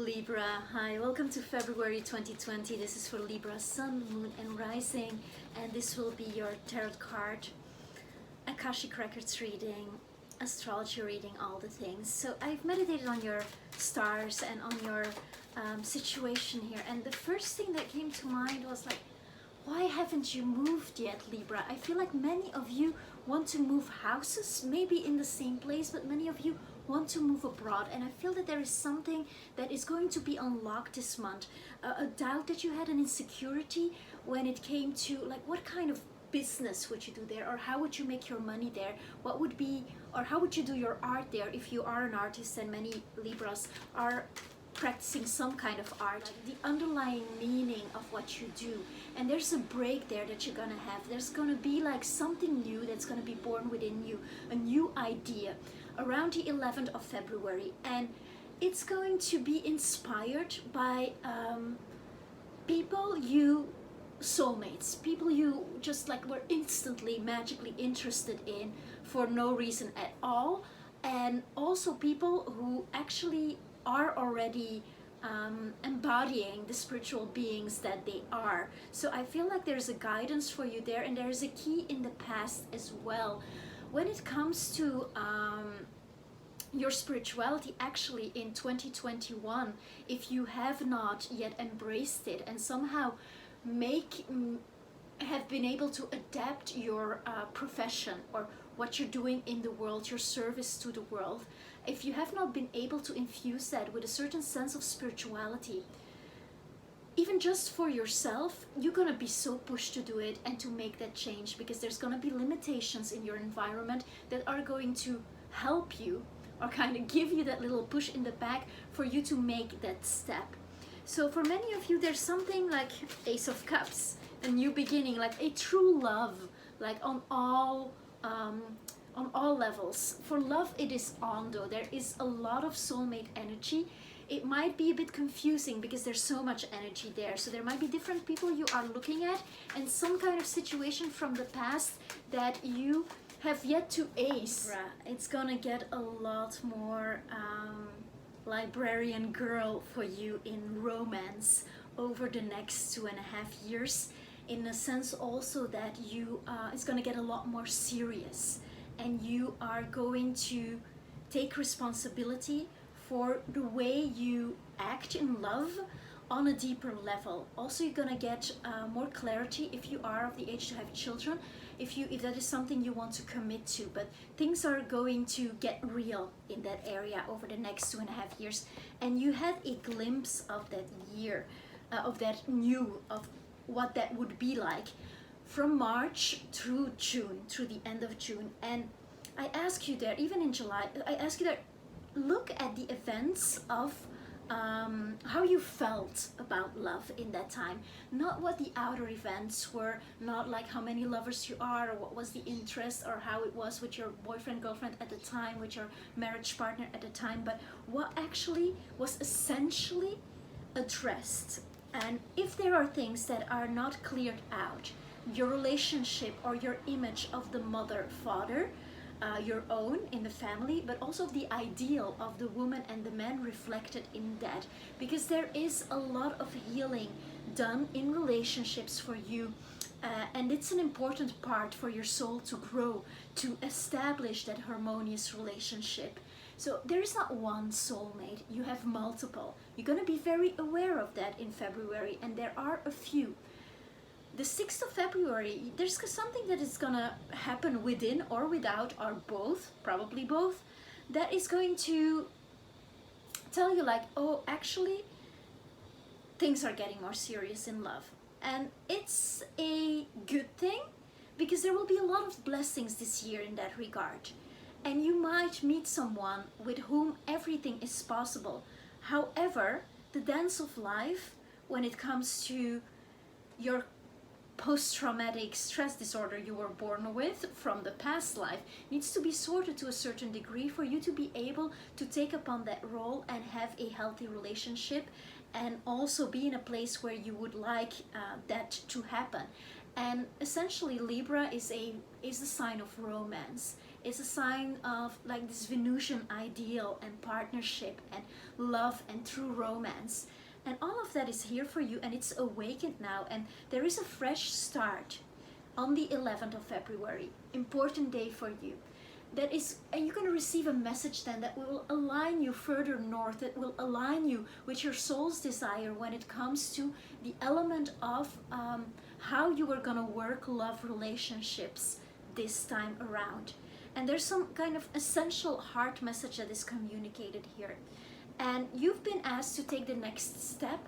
Libra, hi, welcome to February 2020. This is for Libra Sun, Moon and Rising, and this will be your tarot card, Akashic records reading, astrology reading, all the things. So I've meditated on your stars and on your situation here, and the first thing that came to mind was like, why haven't you moved yet, Libra? I feel like many of you want to move houses, maybe in the same place, but many of you want to move abroad, and I feel that there is something that is going to be unlocked this month. A doubt that you had, an insecurity when it came to like what kind of business would you do there, or how would you make your money there, what would be, or how would you do your art there if you are an artist, and many Libras are practicing some kind of art, the underlying meaning of what you do. And there's a break there that you're gonna have. There's gonna be like something new that's gonna be born within you, a new idea around the 11th of February, and it's going to be inspired by people you, soulmates, people you just like were instantly magically interested in for no reason at all, and also people who actually are already embodying the spiritual beings that they are. So I feel like there's a guidance for you there, and there is a key in the past as well. When it comes to your spirituality, actually in 2021, if you have not yet embraced it and somehow have been able to adapt your profession or what you're doing in the world, your service to the world, if you have not been able to infuse that with a certain sense of spirituality, even just for yourself, you're gonna be so pushed to do it and to make that change, because there's gonna be limitations in your environment that are going to help you or kind of give you that little push in the back for you to make that step. So for many of you, there's something like Ace of Cups, a new beginning, like a true love, like on all levels. For love, it is on though. There is a lot of soulmate energy. It might be a bit confusing because there's so much energy there. So there might be different people you are looking at, and some kind of situation from the past that you have yet to ace. It's gonna get a lot more librarian girl for you in romance over the next 2.5 years, in a sense also that you it's gonna get a lot more serious, and you are going to take responsibility for the way you act in love on a deeper level. Also, you're gonna get more clarity if you are of the age to have children, if that is something you want to commit to. But things are going to get real in that area over the next 2.5 years, and you had a glimpse of that year, of that new, of what that would be like from March through June, through the end of June. And I ask you there, even in July, I ask you there, look at the events of how you felt about love in that time, not what the outer events were, not like how many lovers you are, or what was the interest, or how it was with your boyfriend, girlfriend at the time, with your marriage partner at the time, but what actually was essentially addressed. And if there are things that are not cleared out, your relationship or your image of the mother, father, your own in the family, but also the ideal of the woman and the man reflected in that, because there is a lot of healing done in relationships for you, and it's an important part for your soul to grow, to establish that harmonious relationship. So there is not one soulmate, you have multiple. You're going to be very aware of that in February, and there are a few. The 6th of February, there's something that is gonna happen within or without, or both, probably both, that is going to tell you like, oh, actually, things are getting more serious in love. And it's a good thing, because there will be a lot of blessings this year in that regard. And you might meet someone with whom everything is possible. However, the dance of life, when it comes to your post-traumatic stress disorder you were born with from the past life, needs to be sorted to a certain degree for you to be able to take upon that role and have a healthy relationship, and also be in a place where you would like that to happen. And essentially Libra is a sign of romance, It's a sign of like this Venusian ideal and partnership and love and true romance. And all of that is here for you, and it's awakened now, and there is a fresh start on the 11th of February. Important day for you. That is, and you're going to receive a message then that will align you further north, that will align you with your soul's desire when it comes to the element of how you are going to work love relationships this time around. And there's some kind of essential heart message that is communicated here. And you've been asked to take the next step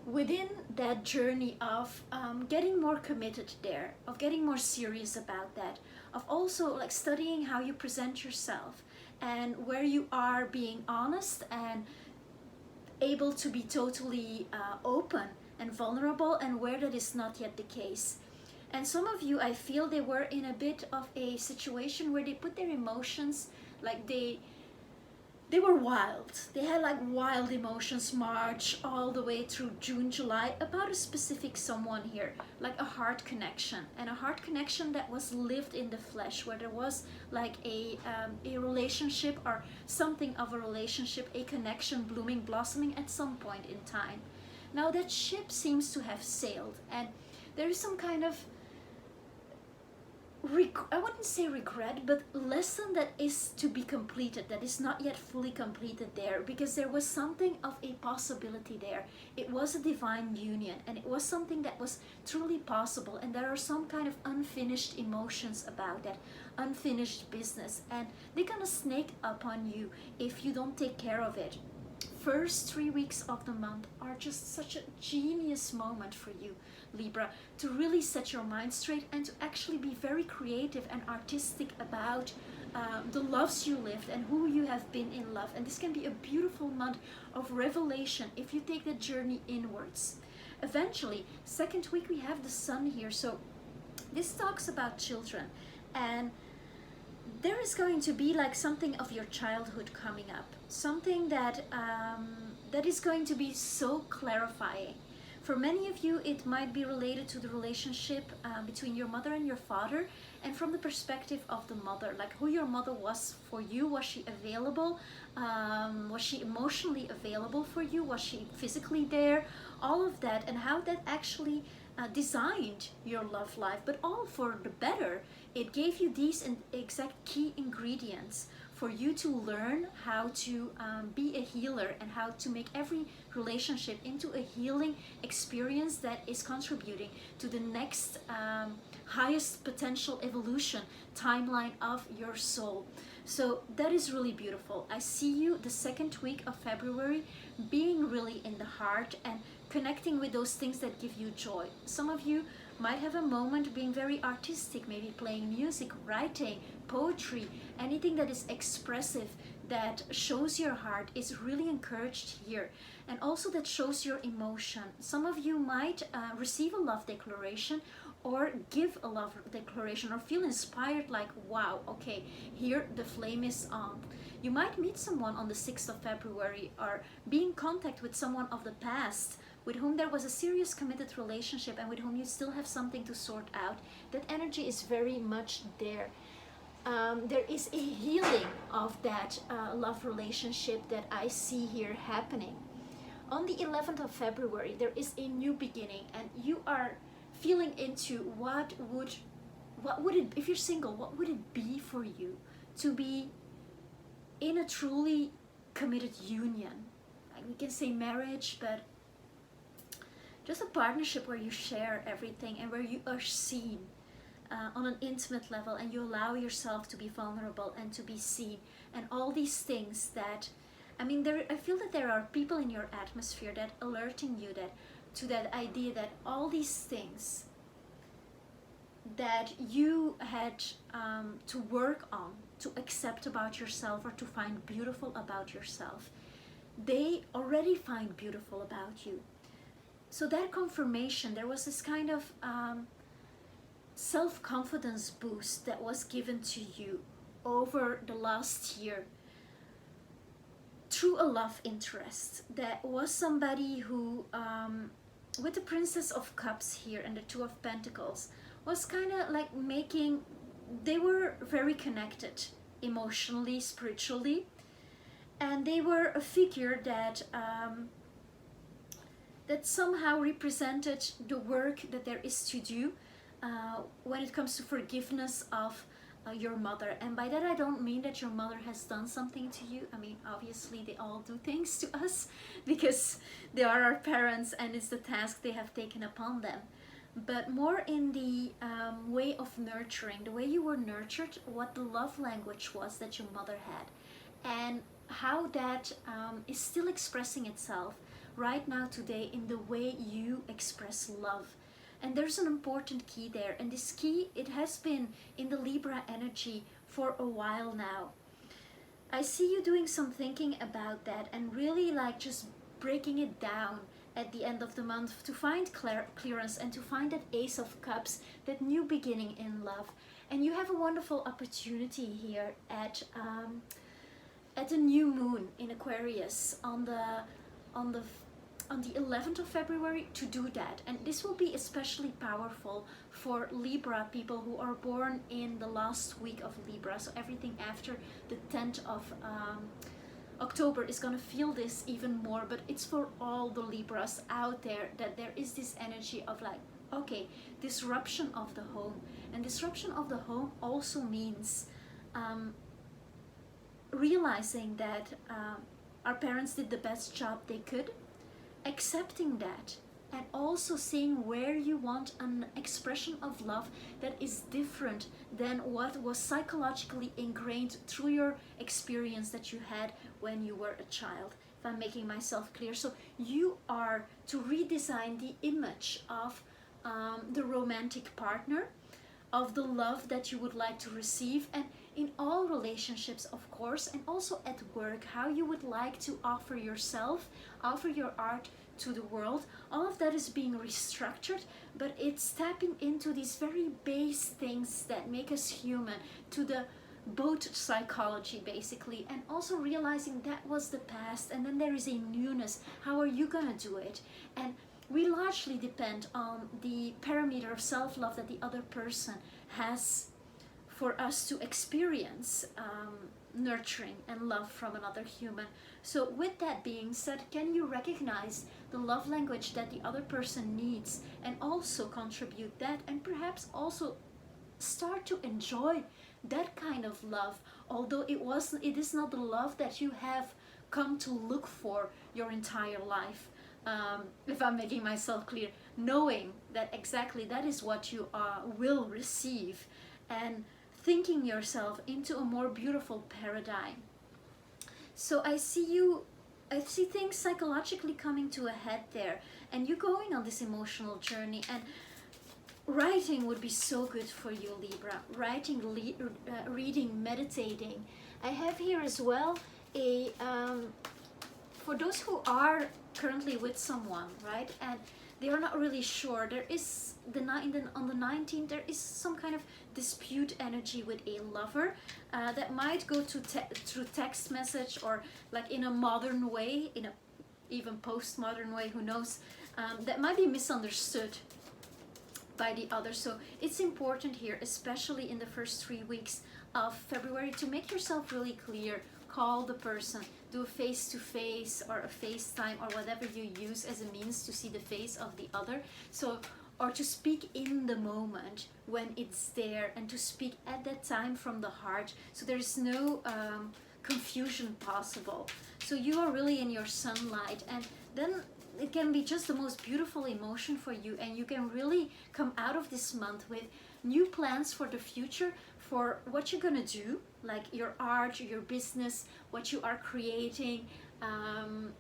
within that journey of getting more committed there, of getting more serious about that, of also like studying how you present yourself and where you are being honest and able to be totally open and vulnerable, and where that is not yet the case. And some of you, I feel they were in a bit of a situation where they put their emotions, like they were wild. They had like wild emotions March all the way through June, July about a specific someone here, like a heart connection, and a heart connection that was lived in the flesh, where there was like a relationship or something of a relationship, a connection blooming, blossoming at some point in time. Now that ship seems to have sailed, and there is some kind of I wouldn't say regret, but lesson that is to be completed, that is not yet fully completed there, because there was something of a possibility there. It was a divine union, and it was something that was truly possible, and there are some kind of unfinished emotions about that, unfinished business, and they're gonna snake up on you if you don't take care of it. First 3 weeks of the month are just such a genius moment for you, Libra, to really set your mind straight and to actually be very creative and artistic about the loves you lived and who you have been in love. And this can be a beautiful month of revelation if you take the journey inwards. Eventually, second week we have the sun here, so this talks about children, and there is going to be like something of your childhood coming up, something that that is going to be so clarifying. For many of you, it might be related to the relationship between your mother and your father, and from the perspective of the mother, like who your mother was for you. Was she available? Was she emotionally available for you? Was she physically there? All of that, and how that actually designed your love life, but all for the better. It gave you these exact key ingredients for you to learn how to be a healer, and how to make every relationship into a healing experience that is contributing to the next highest potential evolution timeline of your soul. So that is really beautiful. I see you the second week of February being really in the heart and connecting with those things that give you joy. Some of you might have a moment being very artistic, maybe playing music, writing, poetry, anything that is expressive, that shows your heart is really encouraged here, and also that shows your emotion. Some of you might receive a love declaration or give a love declaration, or feel inspired like, wow, okay, here the flame is on. You might meet someone on the 6th of February, or be in contact with someone of the past with whom there was a serious committed relationship and with whom you still have something to sort out. That energy is very much there. There is a healing of that love relationship that I see here happening. On the 11th of February, there is a new beginning, and you are feeling into what would it, if you're single, what would it be for you to be in a truly committed union? Like, we can say marriage, but just a partnership where you share everything and where you are seen on an intimate level, and you allow yourself to be vulnerable and to be seen, and all these things that, I mean, I feel that there are people in your atmosphere that alerting you that to that idea that all these things that you had to work on, to accept about yourself, or to find beautiful about yourself, they already find beautiful about you. So that confirmation, there was this kind of self-confidence boost that was given to you over the last year through a love interest. That was somebody who, with the Princess of Cups here and the Two of Pentacles, was kind of like making they were very connected emotionally, spiritually, and they were a figure that that somehow represented the work that there is to do when it comes to forgiveness of your mother. And by that I don't mean that your mother has done something to you. I mean, obviously they all do things to us because they are our parents and it's the task they have taken upon them. But more in the way of nurturing, the way you were nurtured, what the love language was that your mother had, and how that is still expressing itself right now today in the way you express love. And there's an important key there, and this key, it has been in the Libra energy for a while now. I see you doing some thinking about that and really like just breaking it down at the end of the month to find clearance and to find that Ace of Cups, that new beginning in love. And you have a wonderful opportunity here at a new moon in Aquarius on the 11th of February to do that. And this will be especially powerful for Libra people who are born in the last week of Libra. So everything after the 10th of October is going to feel this even more. But it's for all the Libras out there that there is this energy of like, okay, disruption of the home. And disruption of the home also means realizing that our parents did the best job they could, accepting that, and also seeing where you want an expression of love that is different than what was psychologically ingrained through your experience that you had when you were a child. If I'm making myself clear. So you are to redesign the image of the romantic partner, of the love that you would like to receive, and in all relationships, of course, and also at work, how you would like to offer yourself, offer your art to the world. All of that is being restructured, but it's tapping into these very base things that make us human, to the both psychology basically, and also realizing that was the past and then there is a newness. How are you gonna do it? And we largely depend on the parameter of self-love that the other person has for us to experience nurturing and love from another human. So with that being said, can you recognize the love language that the other person needs and also contribute that, and perhaps also start to enjoy that kind of love, although it is not the love that you have come to look for your entire life. If I'm making myself clear, knowing that exactly that is what you will receive, and thinking yourself into a more beautiful paradigm. So I see things psychologically coming to a head there, and you going on this emotional journey. And writing would be so good for you, Libra. Writing, reading, meditating. I have here as well a for those who are currently with someone, right, and they are not really sure, there is on the 19th there is some kind of dispute energy with a lover that might go through text message, or like in a modern way, in a even postmodern way, who knows, that might be misunderstood by the other. So it's important here, especially in the first 3 weeks of February, to make yourself really clear. Call the person, do a face-to-face or a FaceTime or whatever you use as a means to see the face of the other. So, or to speak in the moment when it's there, and to speak at that time from the heart, so there's no confusion possible. So you are really in your sunlight, and then it can be just the most beautiful emotion for you, and you can really come out of this month with new plans for the future, for what you're gonna do, like your art, your business, what you are creating,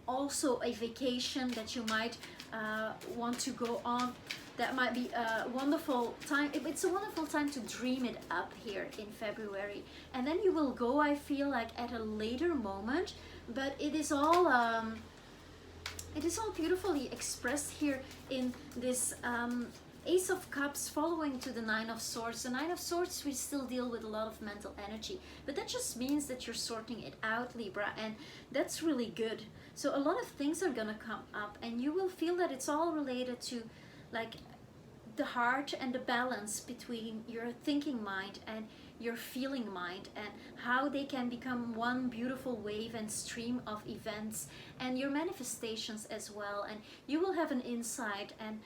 also a vacation that you might want to go on. That might be a wonderful time. It's a wonderful time to dream it up here in February, and then you will go, I feel like, at a later moment, but it is all beautifully expressed here in this Ace of Cups following to the Nine of Swords. The Nine of Swords, we still deal with a lot of mental energy, but that just means that you're sorting it out, Libra, and that's really good. So a lot of things are gonna come up, and you will feel that it's all related to like the heart and the balance between your thinking mind and your feeling mind, and how they can become one beautiful wave and stream of events, and your manifestations as well. And you will have an insight and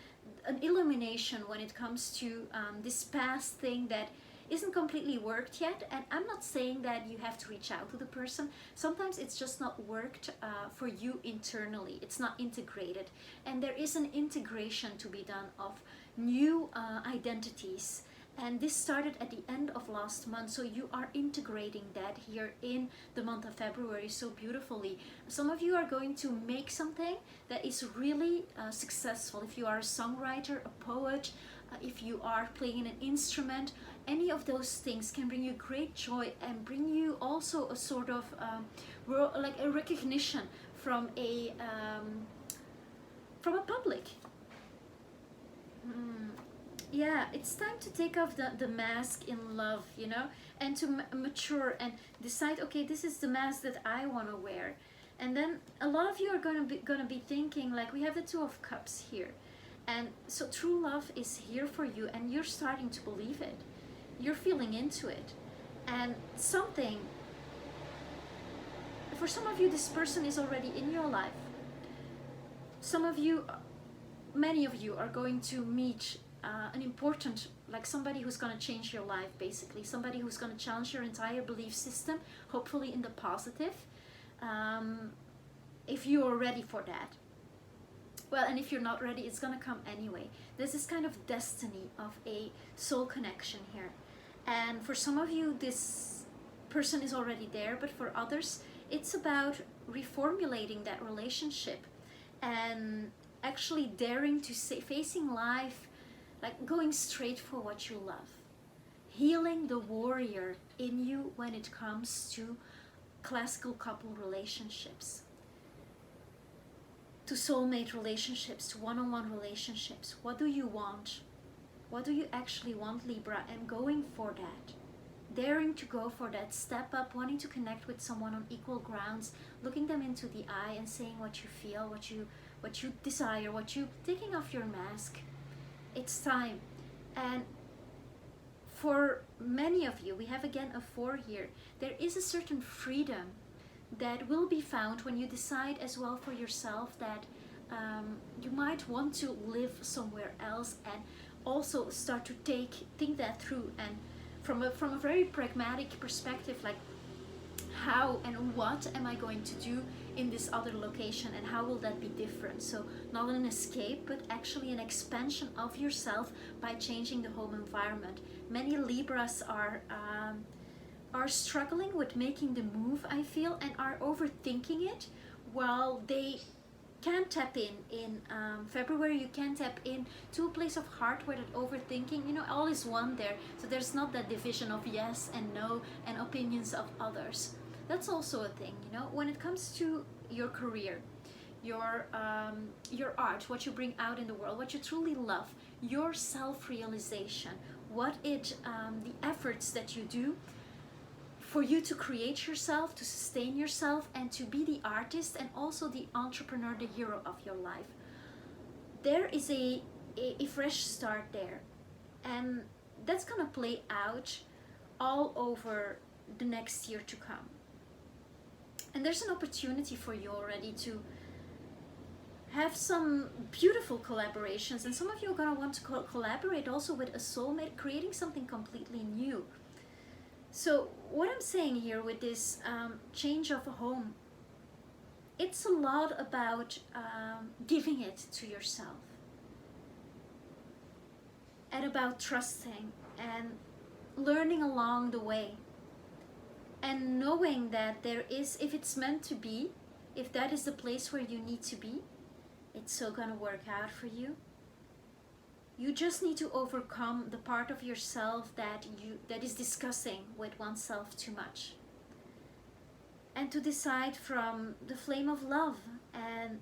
an illumination when it comes to this past thing that isn't completely worked yet. And I'm not saying that you have to reach out to the person. Sometimes it's just not worked for you internally. It's not integrated, and there is an integration to be done of new identities. And this started at the end of last month, so you are integrating that here in the month of February so beautifully. Some of you are going to make something that is really successful. If you are a songwriter, a poet, if you are playing an instrument, any of those things can bring you great joy and bring you also a sort of like a recognition from a public. Yeah, it's time to take off the mask in love, you know, and to mature and decide, okay, this is the mask that I want to wear. And then a lot of you are gonna be thinking, like, we have the Two of Cups here, and so true love is here for you, and you're starting to believe it. You're feeling into it, and something, for some of you, this person is already in your life. Some of you, many of you are going to meet an important, like somebody who's going to change your life, basically somebody who's going to challenge your entire belief system, hopefully in the positive, if you are ready for that. Well, and if you're not ready, it's going to come anyway. There's this kind of destiny of a soul connection here, and for some of you this person is already there, but for others it's about reformulating that relationship and actually daring to say, facing life, like going straight for what you love, healing the warrior in you when it comes to classical couple relationships, to soulmate relationships, to one-on-one relationships. What do you want? What do you actually want, Libra? And going for that, daring to go for that step up, wanting to connect with someone on equal grounds, looking them into the eye and saying what you feel, what you desire, taking off your mask. It's time. And for many of you, we have again a 4 here. There is a certain freedom that will be found when you decide as well for yourself that you might want to live somewhere else, and also start to think that through, and from a very pragmatic perspective, like how and what am I going to do in this other location, and how will that be different? So not an escape, but actually an expansion of yourself by changing the home environment. Many Libras are struggling with making the move, I feel, and are overthinking it, while they can tap in February. You can tap in to a place of heart where that overthinking, you know, all is one there, so there's not that division of yes and no and opinions of others. That's also a thing, you know, when it comes to your career, your art, what you bring out in the world, what you truly love, your self-realization, the efforts that you do for you to create yourself, to sustain yourself, and to be the artist and also the entrepreneur, the hero of your life. There is a fresh start there, and that's gonna play out all over the next year to come. And there's an opportunity for you already to have some beautiful collaborations, and some of you are gonna want to collaborate also with a soulmate, creating something completely new. So what I'm saying here with this change of a home, it's a lot about giving it to yourself, and about trusting and learning along the way, and knowing that there is, if it's meant to be, if that is the place where you need to be, it's so gonna work out for you. You just need to overcome the part of yourself that is discussing with oneself too much, and to decide from the flame of love. And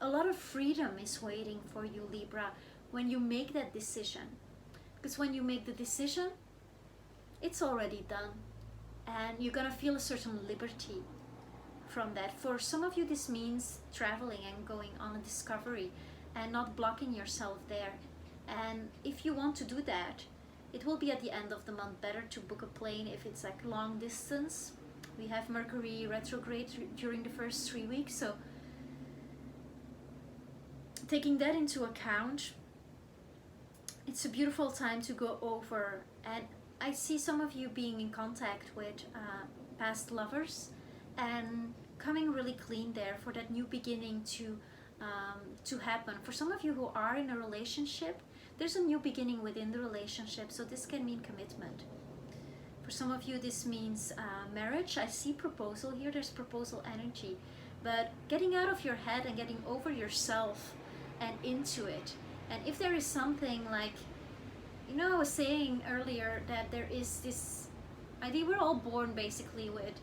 a lot of freedom is waiting for you, Libra, when you make that decision, because when you make the decision, it's already done, and you're gonna feel a certain liberty from that. For some of you, this means traveling and going on a discovery and not blocking yourself there. And if you want to do that, it will be at the end of the month. Better to book a plane if it's like long distance. We have Mercury retrograde during the first 3 weeks, so taking that into account, it's a beautiful time to go over. And I see some of you being in contact with past lovers and coming really clean there for that new beginning to happen. For some of you who are in a relationship, there's a new beginning within the relationship, so this can mean commitment. For some of you, this means marriage. I see proposal here, there's proposal energy. But getting out of your head and getting over yourself and into it. And if there is something like, you know, I was saying earlier that there is this idea, we're all born basically with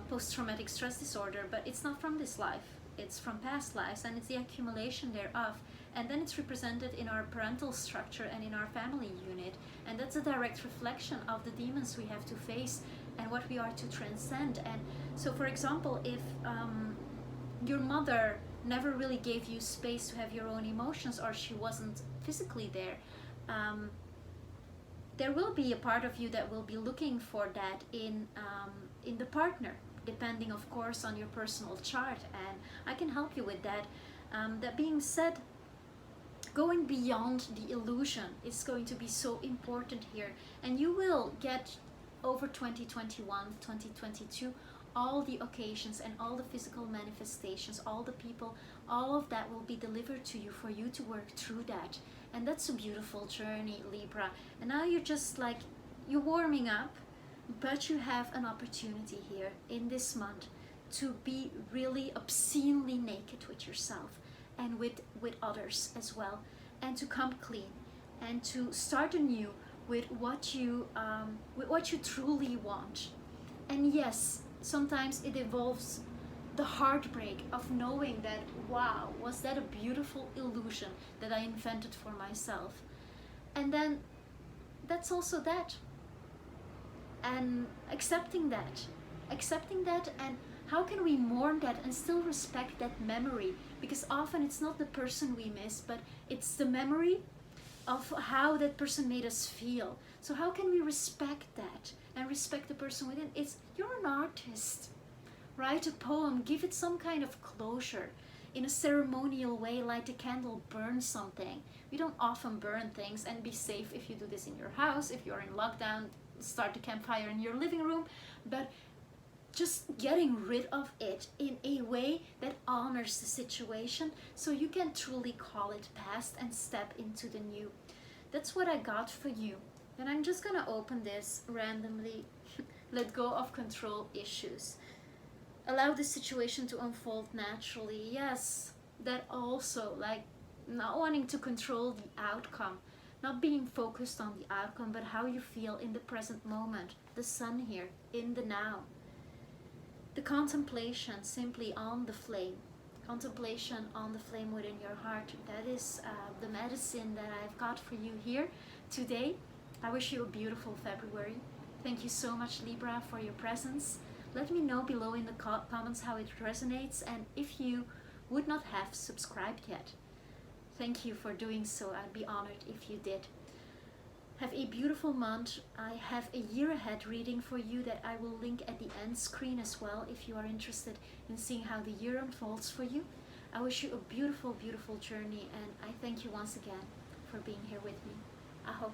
post-traumatic stress disorder, but it's not from this life. It's from past lives, and it's the accumulation thereof. And then it's represented in our parental structure and in our family unit. And that's a direct reflection of the demons we have to face and what we are to transcend. And so, for example, if your mother never really gave you space to have your own emotions, or she wasn't physically there, there will be a part of you that will be looking for that in the partner, depending of course on your personal chart, and I can help you with that. That being said, going beyond the illusion is going to be so important here, and you will get over 2021, 2022, all the occasions and all the physical manifestations, all the people, all of that will be delivered to you for you to work through that. And that's a beautiful journey, Libra. And now you're just like, you're warming up, but you have an opportunity here in this month to be really obscenely naked with yourself and with others as well, and to come clean and to start anew with what you truly want. And yes, sometimes it involves the heartbreak of knowing that, wow, was that a beautiful illusion that I invented for myself? And then that's also that. And accepting that, and how can we mourn that and still respect that memory? Because often it's not the person we miss, but it's the memory of how that person made us feel. So how can we respect that and respect the person within? It's, you're an artist. Write a poem, give it some kind of closure in a ceremonial way, light a candle, burn something. We don't often burn things, and be safe if you do this in your house. If you're in lockdown, start a campfire in your living room, but just getting rid of it in a way that honors the situation so you can truly call it past and step into the new. That's what I got for you. And I'm just gonna open this randomly. Let go of control issues. Allow the situation to unfold naturally. Yes, that also, like not wanting to control the outcome, not being focused on the outcome, but how you feel in the present moment. The sun here, in the now. The contemplation simply on the flame. Contemplation on the flame within your heart. That is the medicine that I've got for you here today. I wish you a beautiful February. Thank you so much, Libra, for your presence. Let me know below in the comments how it resonates, and if you would not have subscribed yet, thank you for doing so. I'd be honored if you did. Have a beautiful month. I have a year ahead reading for you that I will link at the end screen as well if you are interested in seeing how the year unfolds for you. I wish you a beautiful, beautiful journey, and I thank you once again for being here with me. Aho.